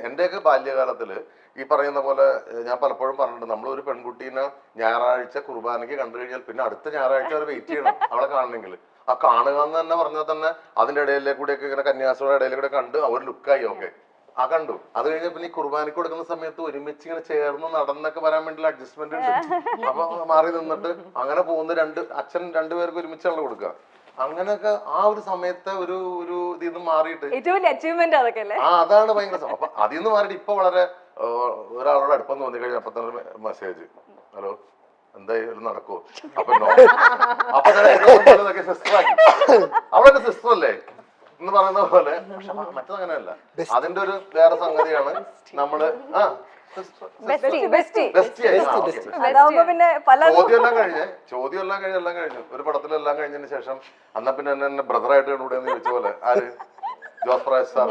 എന്റെയൊക്കെ ബാല്യകാലത്തില് ഈ പറയുന്ന പോലെ ഞാൻ പലപ്പോഴും പറഞ്ഞിട്ടുണ്ട്, നമ്മളൊരു പെൺകുട്ടീനെ ഞായറാഴ്ച കുർബാനയ്ക്ക് കണ്ടു കഴിഞ്ഞാൽ പിന്നെ അടുത്ത ഞായറാഴ്ച വരെ വെയിറ്റ് ചെയ്യണം അവളെ കാണണമെങ്കിൽ. ആ കാണുക എന്ന് തന്നെ പറഞ്ഞാൽ തന്നെ അതിന്റെ ഇടയിലെ കൂടെയൊക്കെ ഇങ്ങനെ കന്യാസ്ത്രീയുടെ ഇടയിൽ കൂടെ കണ്ട് ഒരു ലുക്കായി. ഓക്കെ, ആ കണ്ടു. അത് കഴിഞ്ഞ പിന്നെ ഈ കുർബാനയ്ക്ക് കൊടുക്കുന്ന സമയത്ത് ഒരുമിച്ച് ഇങ്ങനെ ചേർന്ന് നടന്നൊക്കെ വരാൻ വേണ്ടിയുള്ള അഡ്ജസ്റ്റ്മെന്റ് ഉണ്ട്. അപ്പൊ മാറി നിന്നിട്ട് അങ്ങനെ പോകുന്ന അച്ഛൻ രണ്ടുപേർക്ക് ഒരുമിച്ചുള്ള കൊടുക്കുക. അങ്ങനെയൊക്കെ ആ ഒരു സമയത്തെ ഒരു ഒരു ഇതിന്ന് മാറിയിട്ട് അതാണ് ഭയങ്കര സംഭവം. അപ്പൊ അതിൽ നിന്ന് മാറിയിട്ട് ഇപ്പൊ വളരെ ഒരാളോട് അടുപ്പം തോന്നി കഴിഞ്ഞാൽ അപ്പൊ തന്നെ മെസ്സേജ്, ഹലോ എന്തായാലും നടക്കുവോ? അപ്പൊ അപ്പൊ സിസ്റ്റർ ആക്കി. അവളെന്റെ സിസ്റ്റർ അല്ലേ എന്ന് പറയുന്ന പോലെ. പക്ഷെ മറ്റതങ്ങനെയല്ല, അതിന്റെ ഒരു വേറെ സംഗതിയാണ് നമ്മള്. ചോദ്യം എല്ലാം കഴിഞ്ഞു ഒരു പടത്തിലെല്ലാം കഴിഞ്ഞതിന് ശേഷം അന്നാ പിന്നെ എന്നെ ബ്രദറായിട്ട് കൂടെ എന്ന് ചോദിച്ച പോലെ ആര് ജോസ് പ്രകാശ് സാർ